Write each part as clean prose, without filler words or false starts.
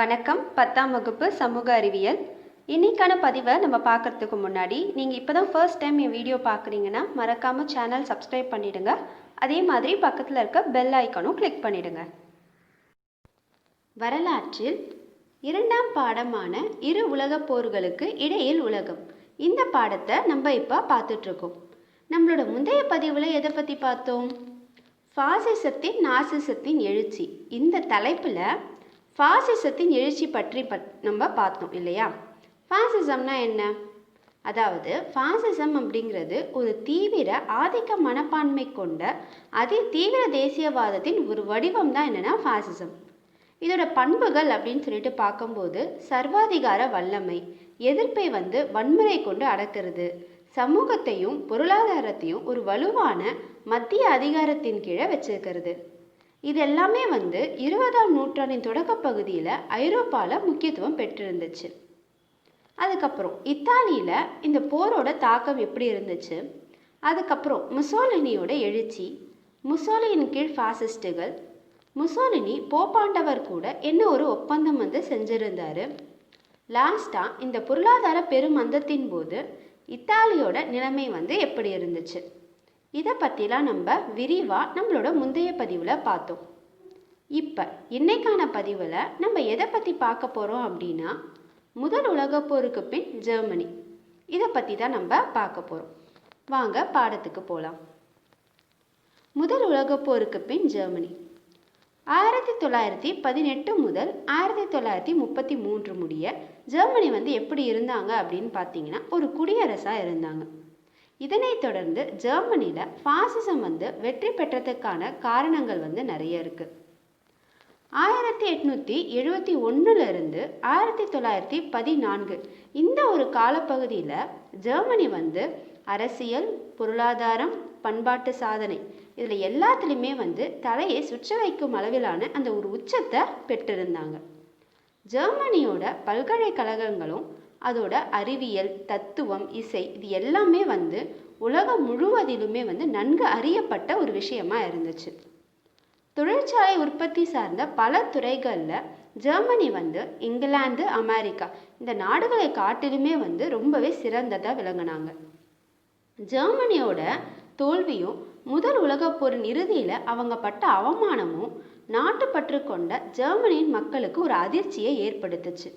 வணக்கம். 10ஆம் வகுப்பு சமூக அறிவியல். இன்னைக்கான பதிவை நம்ம பார்க்கறதுக்கு முன்னாடி நீங்கள் இப்போ தான் ஃபர்ஸ்ட் டைம் என் வீடியோ பார்க்குறீங்கன்னா மறக்காமல் சேனல் சப்ஸ்கிரைப் பண்ணிவிடுங்க. அதே மாதிரி பக்கத்தில் இருக்க பெல் ஐக்கானும் கிளிக் பண்ணிவிடுங்க. வரலாற்றில் 2ஆம் பாடமான இரு உலகப் போர்களுக்கு இடையில் உலகம், இந்த பாடத்தை நம்ம இப்போ பார்த்துட்ருக்கோம். நம்மளோட முந்தைய பதிவில் எதை பற்றி பார்த்தோம்? ஃபாசிசத்தின் நாசிசத்தின் எழுச்சி. இந்த தலைப்பில் ஃபாசிசத்தின் எழுச்சி பற்றி நம்ம பார்த்தோம் இல்லையா? ஃபாசிசம்னா என்ன? அதாவது ஃபாசிசம் அப்படிங்கிறது ஒரு தீவிர ஆதிக்க மனப்பான்மை கொண்ட அதி தீவிர தேசியவாதத்தின் ஒரு வடிவம் தான் என்னென்னா ஃபாசிசம். இதோட பண்புகள் அப்படின்னு சொல்லிட்டு பார்க்கும்போது சர்வாதிகார வல்லமை, எதிர்ப்பை வன்முறை கொண்டு அடக்கிறது, சமூகத்தையும் பொருளாதாரத்தையும் ஒரு வலுவான மத்திய அதிகாரத்தின் கீழே வச்சிருக்கிறது. இது எல்லாமே 20ஆம் நூற்றாண்டின் தொடக்க பகுதியில் ஐரோப்பாவில் முக்கியத்துவம் பெற்றிருந்துச்சு. அதுக்கப்புறம் இத்தாலியில் இந்த போரோட தாக்கம் எப்படி இருந்துச்சு, அதுக்கப்புறம் முசோலினியோட எழுச்சி, முசோலினின் கீழ் ஃபாசிஸ்டுகள், முசோலினி போப்பாண்டவர் கூட என்ன ஒரு ஒப்பந்தம் செஞ்சிருந்தார், லாஸ்ட்டாக இந்த பொருளாதார பெருமந்தத்தின் போது இத்தாலியோட நிலைமை எப்படி இருந்துச்சு, இதை பற்றிலாம் நம்ம விரிவாக நம்மளோட முந்தைய பதிவில் பார்த்தோம். இப்போ இன்னைக்கான பதிவில் நம்ம எதை பற்றி பார்க்க போகிறோம் அப்படின்னா, முதல் உலகப் போருக்கு பின் ஜெர்மனி, இதை பற்றி தான் நம்ம பார்க்க போகிறோம். வாங்க பாடத்துக்கு போகலாம். முதல் உலகப் போருக்கு பின் ஜெர்மனி 1918 முதல் 1933 முடிய ஜெர்மனி எப்படி இருந்தாங்க அப்படின்னு பார்த்தீங்கன்னா ஒரு குடியரசாக இருந்தாங்க. இதனைத் தொடர்ந்து ஜெர்மனியில் ஃபாசிசம் வெற்றி பெற்றதுக்கான காரணங்கள் நிறைய இருக்குது. 1871 1914 இந்த ஒரு காலப்பகுதியில் ஜெர்மனி அரசியல், பொருளாதாரம், பண்பாட்டு சாதனை இதில் எல்லாத்துலேயுமே தலையை சுற்ற வைக்கும் அளவிலான அந்த ஒரு உச்சத்தை பெற்றிருந்தாங்க. ஜெர்மனியோட பல்கலைக்கழகங்களும் அதோட அறிவியல், தத்துவம், இசை இது எல்லாமே உலகம் முழுவதிலுமே நன்கு அறியப்பட்ட ஒரு விஷயமா இருந்துச்சு. தொழிற்சாலை உற்பத்தி சார்ந்த பல துறைகளில் ஜெர்மனி இங்கிலாந்து, அமெரிக்கா இந்த நாடுகளை காட்டிலுமே ரொம்பவே சிறந்ததாக விளங்கினாங்க. ஜெர்மனியோட தோல்வியும் முதல் உலகப் போரின் இறுதியில் அவங்க பட்ட அவமானமும் நாட்டுப்பற்று கொண்ட ஜெர்மனியின் மக்களுக்கு ஒரு அதிர்ச்சியை ஏற்படுத்துச்சு.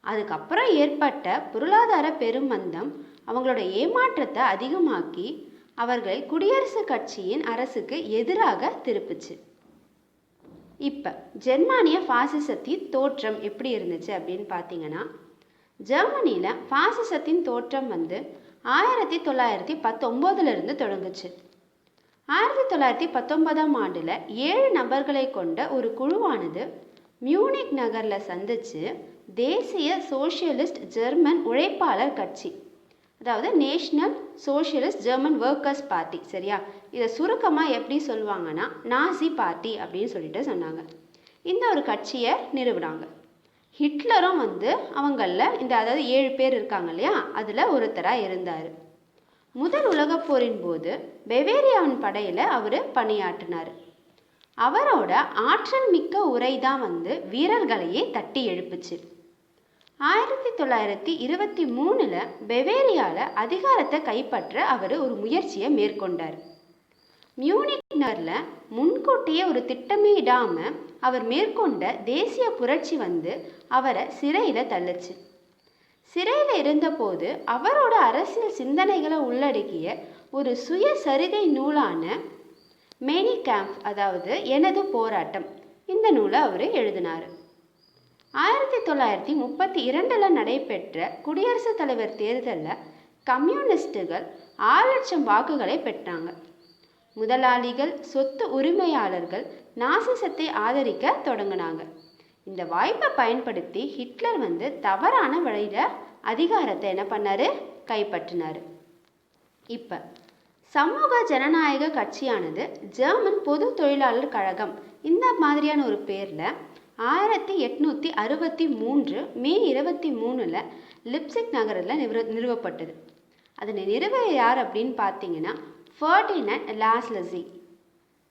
அதுக்கப்புறம் ஏற்பட்ட பொருளாதார பெருமந்தம் அவங்களோட ஏமாற்றத்தை அதிகமாக்கி அவர்களை குடியரசுக் கட்சியின் அரசுக்கு எதிராக திருப்புச்சு. இப்போ ஜெர்மானிய ஃபாசிசத்தின் தோற்றம் எப்படி இருந்துச்சு அப்படின்னு பார்த்தீங்கன்னா, ஜெர்மனியில் ஃபாசிசத்தின் தோற்றம் 1919 தொடங்குச்சு. 1919ஆம் ஆண்டில் 7 நபர்களை கொண்ட ஒரு குழுவானது மியூனிக் நகரில் சந்திச்சு தேசிய சோசியலிஸ்ட் ஜெர்மன் உழைப்பாளர் கட்சி, அதாவது national socialist German workers party, சரியா, இதை சுருக்கமாக எப்படி சொல்லுவாங்கன்னா நாசி பார்ட்டி அப்படின்னு சொல்லிட்டு சொன்னாங்க. இந்த ஒரு கட்சியை நிறுவினாங்க. ஹிட்லரும் அவங்களில் அதாவது 7 பேர் இருக்காங்க இல்லையா, அதில் ஒருத்தராக இருந்தார். முதல் உலகப் போரின் போது பெவேரியாவின் படையில் அவர் பணியாற்றினார். அவரோட ஆற்றல் மிக்க உரை தான் வீரர்களையே தட்டி எழுப்புச்சு. 1923 பெவேரியாவில் அதிகாரத்தை கைப்பற்ற அவர் ஒரு முயற்சியை மேற்கொண்டார். மியூனிக் நகரில் முன்கூட்டியே ஒரு திட்டமே இடாமல் அவர் மேற்கொண்ட தேசிய புரட்சி அவரை சிறையில் தள்ளுச்சு. சிறையில் இருந்தபோது அவரோட அரசியல் சிந்தனைகளை உள்ளடக்கிய ஒரு சுயசரிதை நூலான மெனி கேம்ப், அதாவது எனது போராட்டம், இந்த நூலை அவர் எழுதினார். 1932 நடைபெற்ற குடியரசுத் தலைவர் தேர்தலில் கம்யூனிஸ்டுகள் 6,00,000 வாக்குகளை பெற்றாங்க. முதலாளிகள், சொத்து உரிமையாளர்கள் நாசிசத்தை ஆதரிக்க தொடங்கினாங்க. இந்த வாய்ப்பை பயன்படுத்தி ஹிட்லர் தவறான வழியில் அதிகாரத்தை என்ன பண்ணார், கைப்பற்றினார். இப்போ சமூக ஜனநாயக கட்சியானது ஜெர்மன் பொது தொழிலாளர் கழகம் இந்த மாதிரியான ஒரு பேரில் 1863 மே 23 லிப்சிக் நகரில் நிறுவப்பட்டது. அதனை நிறுவ யார் அப்படின்னு பார்த்தீங்கன்னா ஃபர்டினண்ட் லாஸ்லஸி.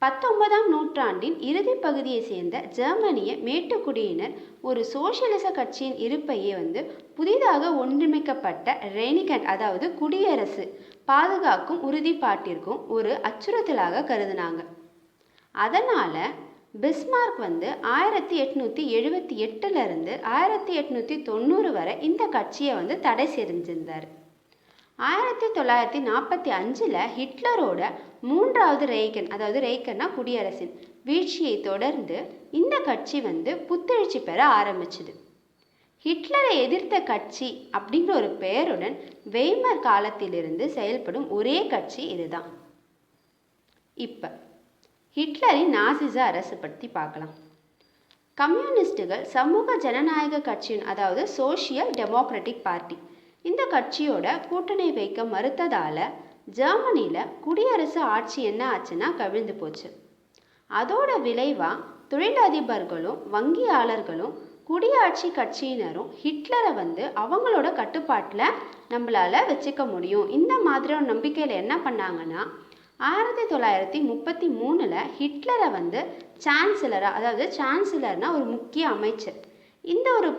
19ஆம் நூற்றாண்டின் இறுதி பகுதியை சேர்ந்த ஜெர்மனிய மேட்டுக்குடியினர் ஒரு சோசியலிச கட்சியின் இருப்பையே புதிதாக ஒன்றிணைக்கப்பட்ட ரெனிகண்ட் அதாவது குடியரசு பாதுகாக்கும் உறுதிப்பாட்டிற்கும் ஒரு அச்சுறுத்தலாக கருதினாங்க. அதனால பிஸ்மார்க் 1878 1890 வரை இந்த கட்சியை தடை செஞ்சிருந்தார். 1945 ஹிட்லரோட மூன்றாவது ரெய்கன் அதாவது ரெய்கன்னா குடியரசின் வீழ்ச்சியை தொடர்ந்து இந்த கட்சி புத்தெழுச்சி பெற ஆரம்பிச்சுது. ஹிட்லரை எதிர்த்த கட்சி அப்படிங்கிற ஒரு பெயருடன் வெய்மர் காலத்திலிருந்து செயல்படும் ஒரே கட்சி இதுதான். இப்போ ஹிட்லரின் நாசிச அரசு பற்றி பார்க்கலாம். கம்யூனிஸ்டுகள் சமூக ஜனநாயக கட்சியின் அதாவது சோஷியல் டெமோக்ராட்டிக் பார்ட்டி இந்த கட்சியோட கூட்டணி வைக்க மறுத்ததால ஜெர்மனியில் குடியரசு ஆட்சி என்ன ஆச்சுன்னா கவிழ்ந்து போச்சு. அதோட விளைவாக தொழிலதிபர்களும் வங்கியாளர்களும் குடியாட்சி கட்சியினரும் ஹிட்லரை அவங்களோட கட்டுப்பாட்டில் நம்மளால் வச்சுக்க முடியும் இந்த மாதிரியான நம்பிக்கையில் என்ன பண்ணாங்கன்னா 1933 ஹிட்லரை சான்சலராக அதாவது சான்சலர்னா ஒரு முக்கிய அமைச்சர் இந்த ஒரு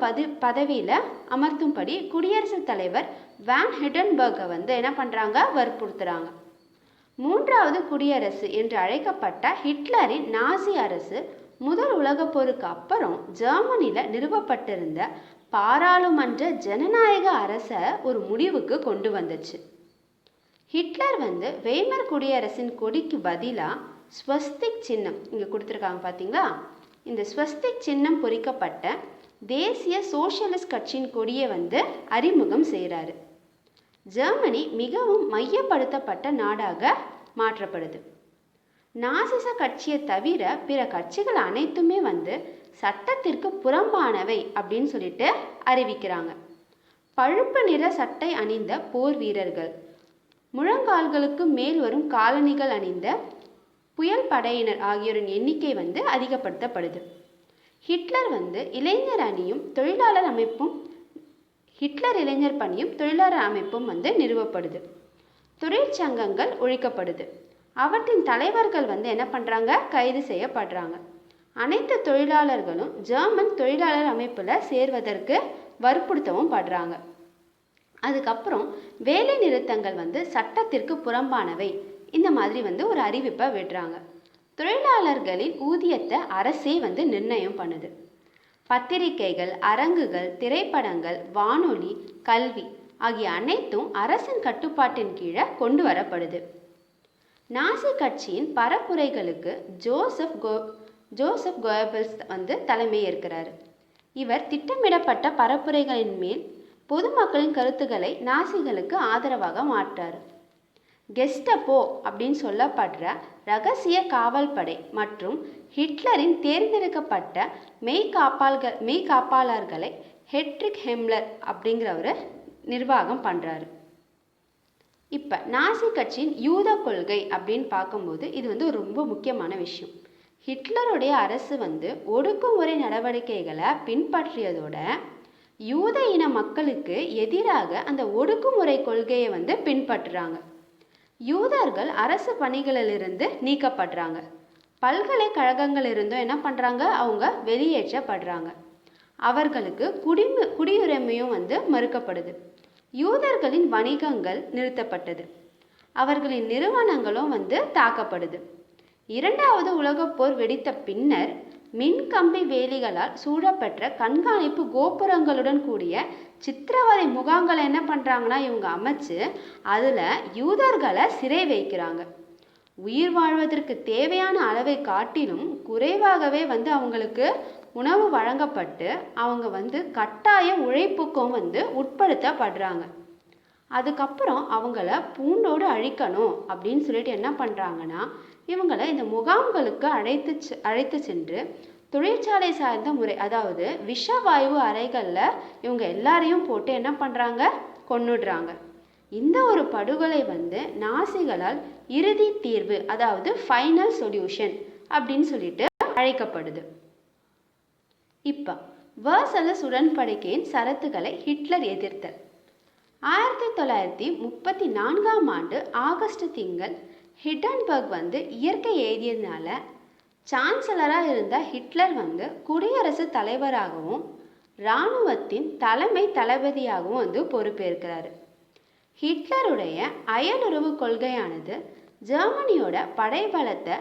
பதவியில் அமர்த்தும்படி குடியரசுத் தலைவர் வான் ஹிண்டன்பர்கை என்ன பண்ணுறாங்க வற்புறுத்துறாங்க. மூன்றாவது குடியரசு என்று அழைக்கப்பட்ட ஹிட்லரின் நாசி அரசு முதல் உலகப் போருக்கு அப்புறம் ஜெர்மனியில் நிறுவப்பட்டிருந்த பாராளுமன்ற ஜனநாயக அரசை ஒரு முடிவுக்கு கொண்டு வந்துச்சு. ஹிட்லர் வெய்மர் குடியரசின் கொடிக்கு பதிலாக ஸ்வஸ்திக் சின்னம் இங்கே கொடுத்துருக்காங்க பார்த்தீங்களா, இந்த ஸ்வஸ்திக் சின்னம் பொறிக்கப்பட்ட தேசிய சோசியலிஸ்ட் கட்சியின் கொடியை அறிமுகம் செய்கிறாரு. ஜெர்மனி மிகவும் மையப்படுத்தப்பட்ட நாடாக மாற்றப்படுது. நாசிச கட்சியை தவிர பிற கட்சிகள் அனைத்துமே சட்டத்திற்கு புறம்பானவை அப்படின்னு சொல்லிட்டு அறிவிக்கிறாங்க. பழுப்பு நிற சட்டை அணிந்த போர் வீரர்கள், முழங்கால்களுக்கு மேல் வரும் காலணிகள் அணிந்த புயல் படையினர் ஆகியோரின் எண்ணிக்கை அதிகப்படுத்தப்படுது. ஹிட்லர் இளைஞர் அணியும் தொழிலாளர் அமைப்பும் ஹிட்லர் இளைஞர் பணியும் தொழிலாளர் அமைப்பும் நிறுவப்படுது. தொழிற்சங்கங்கள் ஒழிக்கப்படுது. அவற்றின் தலைவர்கள் என்ன பண்ணுறாங்க, கைது செய்யப்படுறாங்க. அனைத்து தொழிலாளர்களும் ஜெர்மன் தொழிலாளர் அமைப்பில் சேர்வதற்கு வற்புறுத்தவும் படுறாங்க. அதுக்கப்புறம் வேலை நிறுத்தங்கள் சட்டத்திற்கு புறம்பானவை இந்த மாதிரி ஒரு அறிவிப்பை விடுறாங்க. தொழிலாளர்களின் ஊதியத்தை அரசே நிர்ணயம் பண்ணுது. பத்திரிகைகள், அரங்குகள், திரைப்படங்கள், வானொலி, கல்வி ஆகிய அனைத்தும் அரசின் கட்டுப்பாட்டின் கீழே கொண்டு வரப்படுது. நாசி கட்சியின் பரப்புரைகளுக்கு ஜோசப் கோயபல்ஸ் தலைமை ஏற்கிறார். இவர் திட்டமிடப்பட்ட பரப்புரைகளின் மேல் பொதுமக்களின் கருத்துக்களை நாசிகளுக்கு ஆதரவாக மாற்றார். கெஸ்டப்போ அப்படின்னு சொல்லப்படுற இரகசிய காவல் படை மற்றும் ஹிட்லரின் தேர்ந்தெடுக்கப்பட்ட மெய்காப்பாளர்களை ஹெட்ரிக் ஹெம்லர் அப்படிங்கிறவர் நிர்வாகம் பண்ணுறாரு. இப்போ நாசி கட்சியின் யூத கொள்கை அப்படின்னு பார்க்கும்போது இது ரொம்ப முக்கியமான விஷயம். ஹிட்லருடைய அரசு ஒடுக்குமுறை நடவடிக்கைகளை பின்பற்றியதோட யூத இன மக்களுக்கு எதிராக அந்த ஒடுக்குமுறை கொள்கையை பின்பற்றுறாங்க. யூதர்கள் அரசு பணிகளிலிருந்து நீக்கப்படுறாங்க. பல்கலைக்கழகங்களிலிருந்தும் என்ன பண்ணுறாங்க, அவங்க வெளியேற்றப்படுறாங்க. அவர்களுக்கு குடியுரிமையும் மறுக்கப்படுது. யூதர்களின் வணிகங்கள் நிறுத்தப்பட்டது. அவர்களின் நிறுவனங்களும் தாக்கப்படுது. இரண்டாவது உலகப் போர் வெடித்த பின்னர் மின்கம்பி வேலிகளால் சூழப்பெற்ற கண்காணிப்பு கோபுரங்களுடன் கூடிய சித்திரவதை முகாம்களை என்ன பண்ணுறாங்கன்னா இவங்க அமைச்சு அதில் யூதர்களை சிறை வைக்கிறாங்க. உயிர் வாழ்வதற்கு தேவையான அளவை காட்டிலும் குறைவாகவே அவங்களுக்கு உணவு வழங்கப்பட்டு அவங்க கட்டாய உழைப்புக்கும் உட்படுத்தப்படுறாங்க. அதுக்கப்புறம் அவங்கள பூண்டோடு அழிக்கணும் அப்படின்னு சொல்லிட்டு என்ன பண்ணுறாங்கன்னா இவங்களை இந்த முகாம்களுக்கு அழைத்து சென்று தொழிற்சாலை சார்ந்த முறை அதாவது விஷவாயு அறைகளில் இவங்க எல்லாரையும் போட்டு என்ன பண்ணுறாங்க, கொன்னுடுறாங்க. இந்த ஒரு படுகொலை நாசிகளால் இறுதி தீர்வு அதாவது ஃபைனல் சொல்யூஷன் அப்படின்னு சொல்லிட்டு அழைக்கப்படுது. இப்போ வெர்சலஸ் உடன்படிக்கையின் சரத்துக்களை ஹிட்லர் எதிர்த்தார். 1934 ஆகஸ்ட் திங்கள் ஹிண்டன்பர்க் வந்து இயற்கை எழுதியதுனால சான்சலராக இருந்த ஹிட்லர் வந்து குடியரசுத் தலைவராகவும் இராணுவத்தின் தலைமை தளபதியாகவும் வந்து பொறுப்பேற்கிறாரு. ஹிட்லருடைய அயலுறவு கொள்கையானது ஜெர்மனியோட படைபலத்தை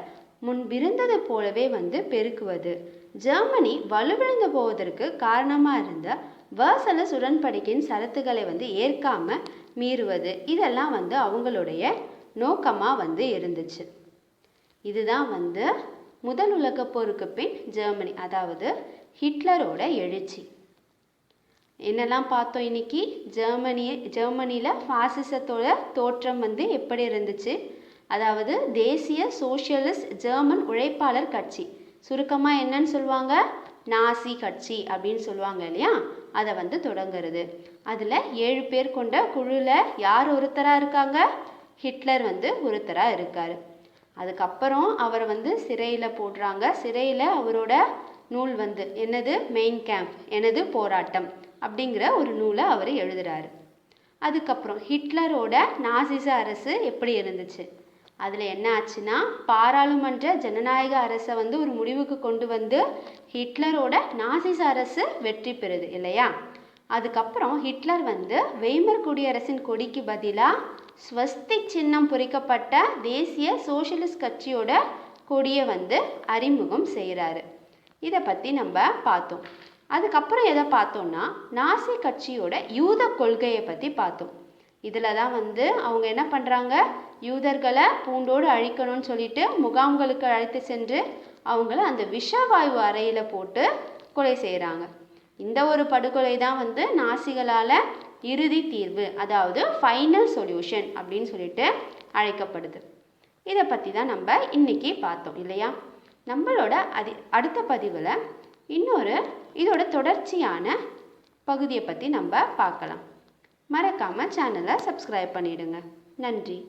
முன்பிருந்தது போலவே வந்து பெருக்குவது, ஜெர்மனி வலுவிழந்து போவதற்கு காரணமாக இருந்த வெர்சலஸ் உடன்படிக்கையின் சரத்துக்களை வந்து ஏற்காம மீறுவது, இதெல்லாம் வந்து அவங்களுடைய நோக்கமாக வந்து இருந்துச்சு. இதுதான் வந்து முதல் உலகப் போருக்கு பின் ஜெர்மனி, அதாவது ஹிட்லரோட எழுச்சி. என்னெல்லாம் பார்த்தோம் இன்னைக்கு? ஜெர்மனியில் ஃபாசிசத்தோட தோற்றம் வந்து எப்படி இருந்துச்சு, அதாவது தேசிய சோஷியலிஸ்ட் ஜெர்மன் உழைப்பாளர் கட்சி, சுருக்கமாக என்னன்னு சொல்லுவாங்க, நாசி கட்சி அப்படின்னு சொல்லுவாங்க இல்லையா, அதை வந்து தொடங்குறது. அதில் 7 பேர் கொண்ட குழுவில் யார் ஒருத்தராக இருக்காங்க? ஹிட்லர் வந்து ஒருத்தராக இருக்கார். அதுக்கப்புறம் அவர் வந்து சிறையில் போடுறாங்க. சிறையில் அவரோட நூல் வந்து என்னது, மெயின் கேம்ப், எனது போராட்டம் அப்படிங்கிற ஒரு நூலை அவர் எழுதுகிறாரு. அதுக்கப்புறம் ஹிட்லரோட நாசிச அரசு எப்படி இருந்துச்சு, அதில் என்ன ஆச்சுன்னா பாராளுமன்ற ஜனநாயக அரசை வந்து ஒரு முடிவுக்கு கொண்டு வந்து ஹிட்லரோட நாசிச அரசு வெற்றி பெறுது இல்லையா. அதுக்கப்புறம் ஹிட்லர் வந்து வெய்மர் குடியரசின் கொடிக்கு பதிலாக ஸ்வஸ்திக் சின்னம் பொறிக்கப்பட்ட தேசிய சோஷியலிஸ்ட் கட்சியோட கொடியை வந்து அறிமுகம் செய்கிறாரு. இதை பற்றி நம்ம பார்த்தோம். அதுக்கப்புறம் எதை பார்த்தோம்னா நாசி கட்சியோட யூத கொள்கையை பற்றி பார்த்தோம். இதில் தான் வந்து அவங்க என்ன பண்ணுறாங்க, யூதர்களை பூண்டோடு அழிக்கணும்னு சொல்லிட்டு முகாம்களுக்கு அழைத்து சென்று அவங்கள அந்த விஷவாயு அறையில் போட்டு கொலை செய்கிறாங்க. இந்த ஒரு படுகொலை தான் வந்து நாசிகளால் இறுதி தீர்வு, அதாவது ஃபைனல் சொல்யூஷன் அப்படின்னு சொல்லிட்டு அழைக்கப்படுது. இதை பற்றி தான் நம்ம இன்னைக்கு பார்த்தோம் இல்லையா. நம்மளோட அடுத்த பதிவில் இதோட தொடர்ச்சியான பகுதியை பற்றி நம்ம பார்க்கலாம். மறக்காமல் சேனலை சப்ஸ்கிரைப் பண்ணிடுங்க. நன்றி.